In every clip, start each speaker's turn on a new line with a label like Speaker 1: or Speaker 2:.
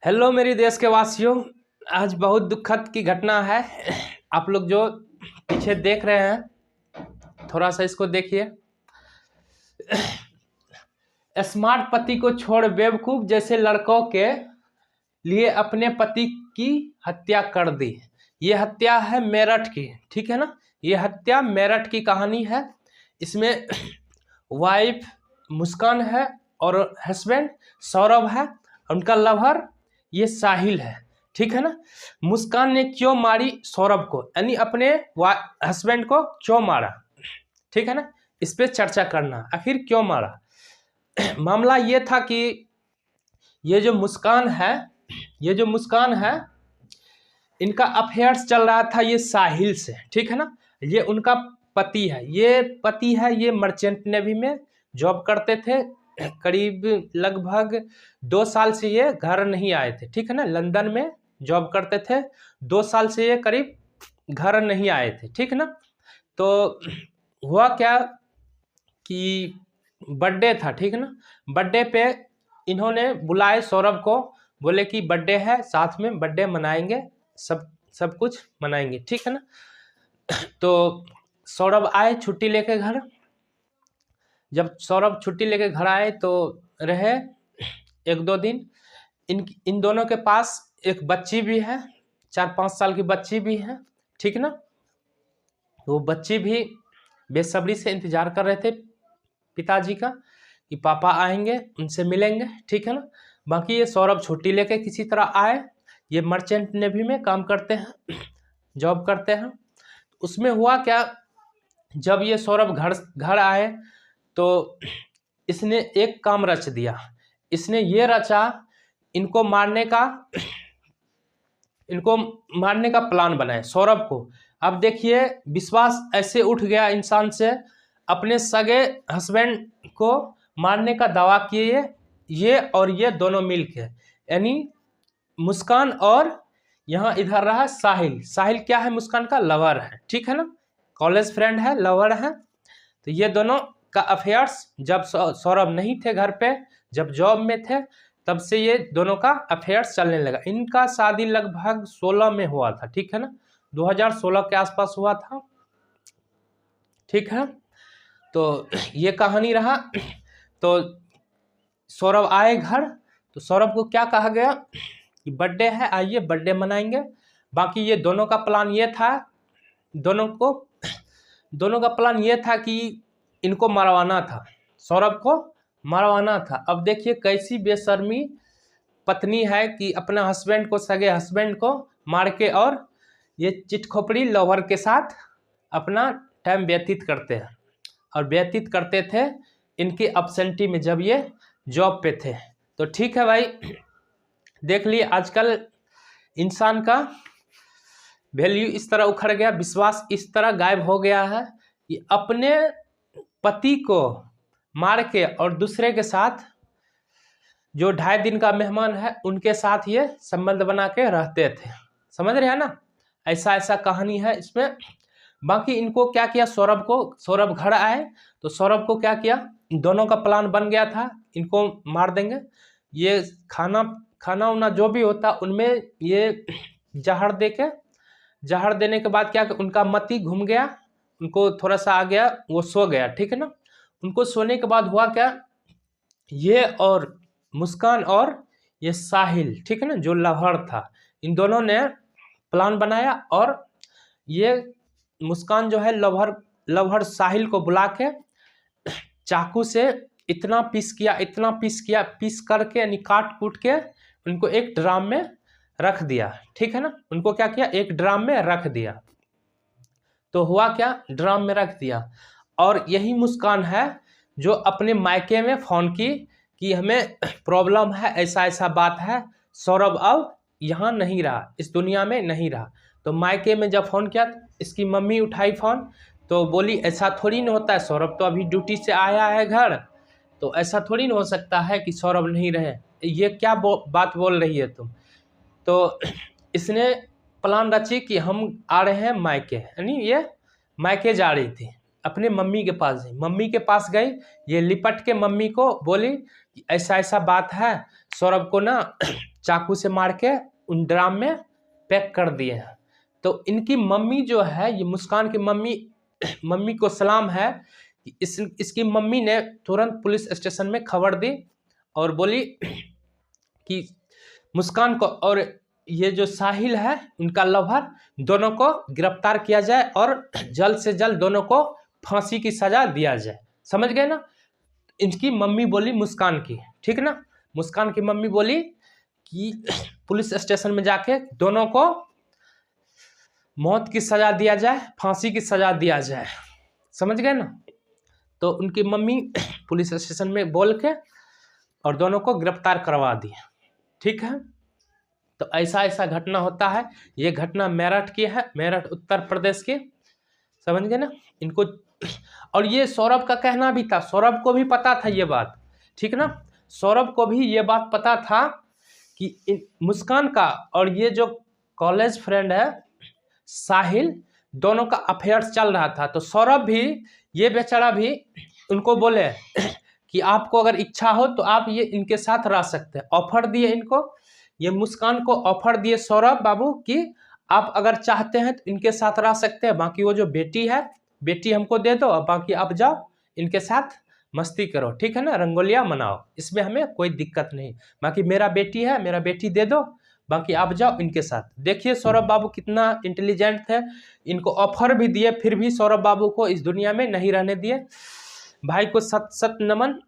Speaker 1: Hello मेरी देश के वासियों। आज बहुत दुखद की घटना है। आप लोग जो पीछे देख रहे हैं थोड़ा सा इसको देखिए। स्मार्ट पति को छोड़ बेवकूफ जैसे लड़कों के लिए अपने पति की हत्या कर दी। ये हत्या है मेरठ की, ठीक है ना। ये हत्या मेरठ की कहानी है। इसमें वाइफ मुस्कान है और हस्बैंड सौरभ है, उनका लवर ये साहिल है, ठीक है ना। मुस्कान ने क्यों मारी सौरभ को, यानी अपने हस्बैंड को क्यों मारा, ठीक है ना। इस पे चर्चा करना, आखिर क्यों मारा। मामला ये था कि ये जो मुस्कान है इनका अफेयर्स चल रहा था ये साहिल से, ठीक है ना। ये उनका पति है, ये मर्चेंट नेवी में जॉब करते थे। करीब लगभग 2 साल से ये घर नहीं आए थे, ठीक है ना। लंदन में जॉब करते थे, 2 साल से ये करीब घर नहीं आए थे, ठीक है ना। तो हुआ क्या कि बर्थडे था, ठीक है ना। बर्थडे पे इन्होंने बुलाए सौरभ को, बोले कि बर्थडे है, साथ में बर्थडे मनाएंगे, सब कुछ मनाएंगे, ठीक है ना। तो सौरभ आए छुट्टी लेके घर। जब सौरभ छुट्टी लेके घर आए तो रहे 1-2 दिन। इन दोनों के पास एक बच्ची भी है, 4-5 साल की बच्ची भी है, ठीक ना। वो बच्ची भी बेसब्री से इंतजार कर रहे थे पिताजी का कि पापा आएंगे उनसे मिलेंगे, ठीक है ना। बाकी ये सौरभ छुट्टी लेके किसी तरह आए। ये मर्चेंट नेवी में काम करते हैं, जॉब करते हैं। उसमें हुआ क्या, जब ये सौरभ घर आए तो इसने एक काम रच दिया। इसने ये रचा इनको मारने का प्लान बनाए सौरभ को। अब देखिए विश्वास ऐसे उठ गया इंसान से, अपने सगे हस्बैंड को मारने का दावा किए ये दोनों मिलके, यानी मुस्कान और यहाँ इधर रहा साहिल क्या है, मुस्कान का लवर है, ठीक है ना। कॉलेज फ्रेंड है, लवर है। तो ये दोनों का अफेयर्स जब सौरभ नहीं थे घर पे, जब जॉब में थे, तब से ये दोनों का अफेयर्स चलने लगा। इनका शादी लगभग 16 में हुआ था, ठीक है ना। 2016 के आसपास हुआ था, ठीक है। तो ये कहानी रहा। तो सौरभ आए घर, तो सौरभ को क्या कहा गया कि बर्थडे है, आइए बर्थडे मनाएंगे। बाकी ये दोनों का प्लान ये था, दोनों का प्लान ये था कि इनको मरवाना था, सौरभ को मरवाना था। अब देखिए कैसी बेशर्मी पत्नी है कि अपना हस्बैंड को, सगे हस्बैंड को मार के और ये चिटखोपड़ी लवर के साथ अपना टाइम व्यतीत करते हैं। और व्यतीत करते थे इनकी अब्सेंटी में, जब ये जॉब पे थे। तो ठीक है भाई, देख लिए आजकल इंसान का वैल्यू इस तरह उखड़ गया, विश्वास इस तरह गायब हो गया है कि अपने पति को मार के और दूसरे के साथ, जो 2.5 दिन का मेहमान है, उनके साथ ये संबंध बना के रहते थे। समझ रहे हैं ना, ऐसा कहानी है इसमें। बाकी इनको क्या किया, सौरभ घर आए तो सौरभ को क्या किया, दोनों का प्लान बन गया था इनको मार देंगे। ये खाना उना जो भी होता उनमें ये जहर देने के बाद क्या, उनका मति घूम गया, उनको थोड़ा सा आ गया, वो सो गया, ठीक है ना। उनको सोने के बाद हुआ क्या, ये और मुस्कान और ये साहिल, ठीक है ना, जो लवर था, इन दोनों ने प्लान बनाया। और ये मुस्कान जो है लवर साहिल को बुला के चाकू से इतना पीस किया, पीस करके यानी काट कूट के उनको एक ड्राम में रख दिया, ठीक है ना। उनको क्या किया, एक ड्राम में रख दिया। तो हुआ क्या, ड्राम में रख दिया। और यही मुस्कान है जो अपने मायके में फोन की कि हमें प्रॉब्लम है, ऐसा बात है, सौरभ अब यहाँ नहीं रहा, इस दुनिया में नहीं रहा। तो मायके में जब फोन किया, इसकी मम्मी उठाई फोन, तो बोली ऐसा थोड़ी ना होता है, सौरभ तो अभी ड्यूटी से आया है घर, तो ऐसा थोड़ी ना हो सकता है कि सौरभ नहीं रहे, ये क्या बात बोल रही है तुम। तो इसने प्लान रची कि हम आ रहे हैं मायके, यानी ये मायके जा रही थी, अपने मम्मी के पास गई। मम्मी के पास गई, ये लिपट के मम्मी को बोली कि ऐसा बात है, सौरभ को ना चाकू से मार के उन ड्राम में पैक कर दिए हैं। तो इनकी मम्मी जो है, ये मुस्कान की मम्मी को सलाम है कि इसकी मम्मी ने तुरंत पुलिस स्टेशन में खबर दी और बोली कि मुस्कान को और ये जो साहिल है उनका लवर, दोनों को गिरफ्तार किया जाए और जल्द से जल्द दोनों को फांसी की सजा दिया जाए। समझ गए ना? इनकी मम्मी बोली मुस्कान की, ठीक ना, मुस्कान की मम्मी बोली कि पुलिस स्टेशन में जाके दोनों को मौत की सजा दिया जाए, फांसी की सजा दिया जाए। समझ गए ना? तो उनकी मम्मी पुलिस स्टेशन में बोल के और दोनों को गिरफ्तार करवा दिया। ठीक है, तो ऐसा ऐसा घटना होता है। ये घटना मेरठ की है, मेरठ उत्तर प्रदेश की। समझ गए ना इनको? और ये सौरभ का कहना भी था, सौरभ को भी पता था ये बात, ठीक ना, सौरभ को भी ये बात पता था कि मुस्कान का और ये जो कॉलेज फ्रेंड है साहिल, दोनों का अफेयर चल रहा था। तो सौरभ भी, ये बेचारा भी उनको बोले कि आपको अगर इच्छा हो तो आप ये इनके साथ रह सकते हैं। ऑफर दिए इनको, ये मुस्कान को ऑफर दिए सौरभ बाबू कि आप अगर चाहते हैं तो इनके साथ रह सकते हैं, बाकी वो जो बेटी है, बेटी हमको दे दो और बाकी आप जाओ इनके साथ मस्ती करो, ठीक है ना, रंगोलियाँ मनाओ, इसमें हमें कोई दिक्कत नहीं, बाकी मेरा बेटी है, मेरा बेटी दे दो, बाकी आप जाओ इनके साथ। देखिए सौरभ बाबू कितना इंटेलिजेंट थे, इनको ऑफर भी दिए फिर भी सौरभ बाबू को इस दुनिया में नहीं रहने दिए। भाई को सत सत नमन।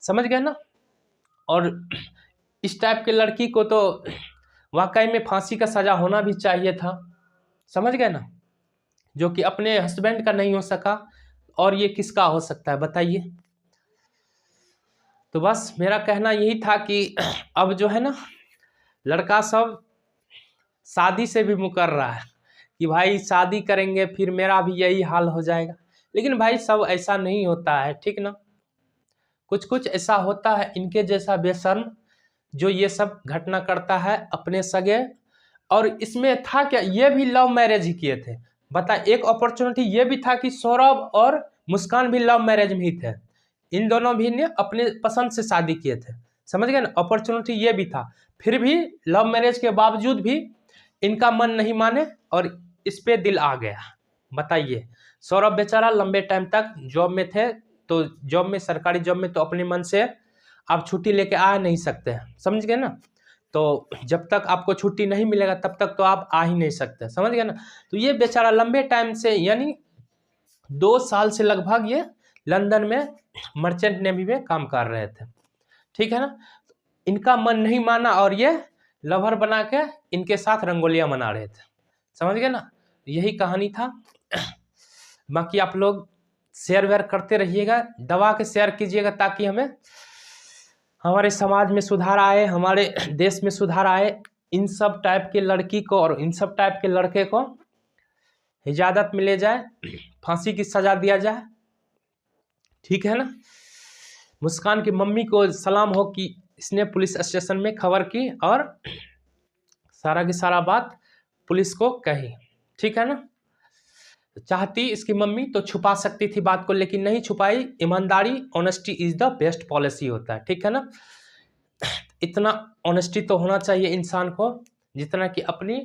Speaker 1: समझ गए ना? और इस टाइप के लड़की को तो वाकई में फांसी का सजा होना भी चाहिए था। समझ गए ना? जो कि अपने हस्बैंड का नहीं हो सका और ये किसका हो सकता है बताइए? तो बस मेरा कहना यही था कि अब जो है ना, लड़का सब शादी से भी मुकर रहा है कि भाई शादी करेंगे फिर मेरा भी यही हाल हो जाएगा। लेकिन भाई सब ऐसा नहीं होता है, ठीक ना, कुछ कुछ ऐसा होता है इनके जैसा बेशर्म जो ये सब घटना करता है अपने सगे। और इसमें था क्या, ये भी लव मैरिज ही किए थे। बता, एक अपॉर्चुनिटी ये भी था कि सौरभ और मुस्कान भी लव मैरिज में ही थे, इन दोनों भी ने अपने पसंद से शादी किए थे। समझ गए ना? अपॉर्चुनिटी ये भी था, फिर भी लव मैरिज के बावजूद भी इनका मन नहीं माने और इस पे दिल आ गया। बताइए, सौरभ बेचारा लंबे टाइम तक जॉब में थे, तो जॉब में, सरकारी जॉब में तो अपने मन से आप छुट्टी लेके आ नहीं सकते हैं। समझ गए ना? तो जब तक आपको छुट्टी नहीं मिलेगा तब तक तो आप आ ही नहीं सकते। समझ गए ना? तो ये बेचारा लंबे टाइम से, यानी 2 साल से लगभग ये लंदन में मर्चेंट नेवी में काम कर रहे थे, ठीक है ना। इनका मन नहीं माना और ये लवर बना के इनके साथ रंगोलियां मना रहे थे। समझ गए ना? यही कहानी था। बाकी आप लोग शेयर वेयर करते रहिएगा, दबा के शेयर कीजिएगा ताकि हमारे समाज में सुधार आए, हमारे देश में सुधार आए। इन सब टाइप के लड़की को और इन सब टाइप के लड़के को इजाज़त मिले जाए, फांसी की सजा दिया जाए, ठीक है ना। मुस्कान की मम्मी को सलाम हो कि इसने पुलिस स्टेशन में खबर की और सारा की सारा बात पुलिस को कही, ठीक है ना। चाहती इसकी मम्मी तो छुपा सकती थी बात को, लेकिन नहीं छुपाई। ईमानदारी, honesty is the best policy होता है, ठीक है ना। इतना ऑनेस्टी तो होना चाहिए इंसान को जितना कि अपनी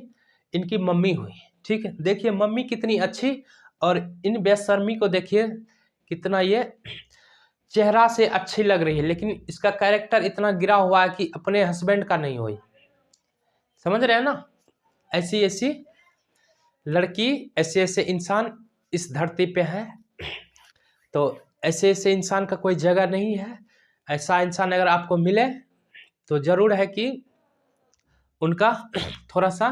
Speaker 1: इनकी मम्मी हुई, ठीक है। देखिए मम्मी कितनी अच्छी, और इन बेशर्मी को देखिए कितना ये चेहरा से अच्छी लग रही है, लेकिन इसका कैरेक्टर इतना गिरा हुआ है कि अपने हस्बैंड का नहीं हुई। समझ रहे हैं ना? ऐसी ऐसी लड़की, ऐसे ऐसे इंसान इस धरती पे है। तो ऐसे ऐसे इंसान का कोई जगह नहीं है। ऐसा इंसान अगर आपको मिले तो जरूर है कि उनका थोड़ा सा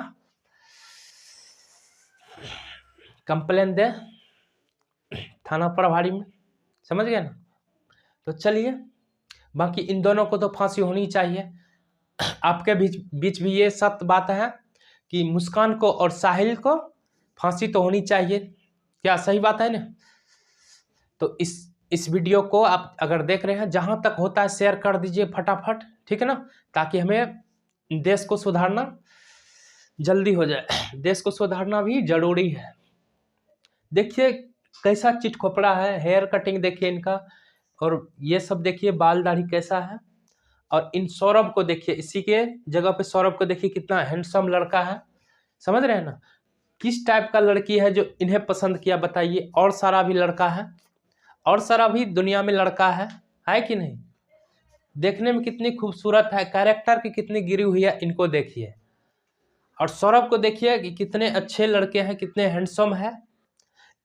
Speaker 1: कंप्लेन दे थाना प्रभारी में। समझ गए ना? तो चलिए, बाकी इन दोनों को तो फांसी होनी चाहिए। आपके बीच भी ये सत्य बात है कि मुस्कान को और साहिल को फांसी तो होनी चाहिए। क्या सही बात है ना? तो इस वीडियो को आप अगर देख रहे हैं, जहां तक होता है शेयर कर दीजिए फटाफट, ठीक है ना, ताकि हमें देश को सुधारना जल्दी हो जाए। देश को सुधारना भी जरूरी है। देखिए कैसा चिट खोपड़ा है, हेयर कटिंग देखिए इनका, और ये सब देखिए बाल दाढ़ी कैसा है। और इन सौरभ को देखिए, इसी के जगह पे सौरभ को देखिए कितना हैंडसम लड़का है, समझ रहे हैं ना। किस टाइप का लड़की है जो इन्हें पसंद किया बताइए। और सारा भी लड़का है, और सारा भी दुनिया में लड़का है कि नहीं। देखने में कितनी खूबसूरत है, कैरेक्टर की कितनी गिरी हुई है, इनको देखिए। और सौरभ को देखिए कि कितने अच्छे लड़के हैं, कितने हैंडसम है।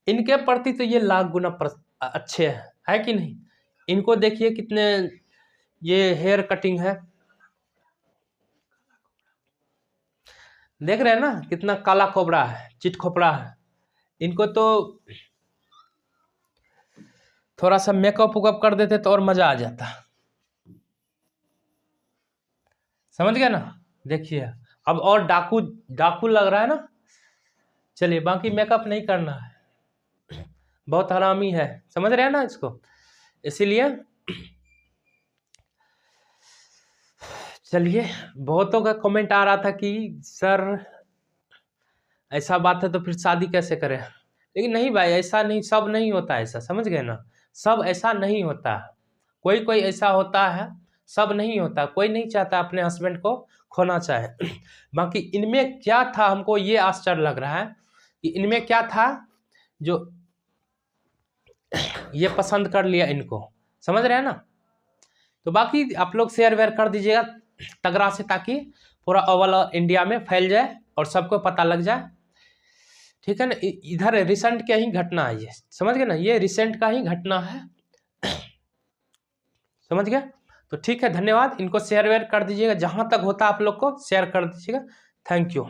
Speaker 1: इनके प्रति तो ये लाख गुना अच्छे हैं, है कि नहीं। इनको देखिए कितने, ये हेयर कटिंग है, देख रहे हैं ना, कितना काला खोपड़ा है, चिट खोपड़ा है। इनको तो थोड़ा सा मेकअप वेकअप कर देते तो और मजा आ जाता, समझ गया ना। देखिए अब और डाकू डाकू लग रहा है ना। चलिए, बाकी मेकअप नहीं करना है, बहुत हरामी है, समझ रहे हैं ना इसको। इसीलिए चलिए, बहुतों का कमेंट आ रहा था कि सर ऐसा बात है तो फिर शादी कैसे करें। लेकिन नहीं भाई, ऐसा नहीं, सब नहीं होता ऐसा, समझ गए ना। सब ऐसा नहीं होता, कोई कोई ऐसा होता है, सब नहीं होता। कोई नहीं चाहता अपने हस्बैंड को खोना चाहे। बाकी इनमें क्या था, हमको ये आश्चर्य लग रहा है कि इनमें क्या था जो ये पसंद कर लिया इनको, समझ रहे हैं ना। तो बाकी आप लोग शेयर वेयर कर दीजिएगा तगड़ा से, ताकि पूरा ओवल इंडिया में फैल जाए और सबको पता लग जाए, ठीक है ना। इधर रिसेंट क्या ही घटना है ये, समझ गए ना, ये रिसेंट का ही घटना है, समझ गया। तो ठीक है, धन्यवाद। इनको शेयर वेयर कर दीजिएगा, जहां तक होता आप लोग को शेयर कर दीजिएगा। Thank you.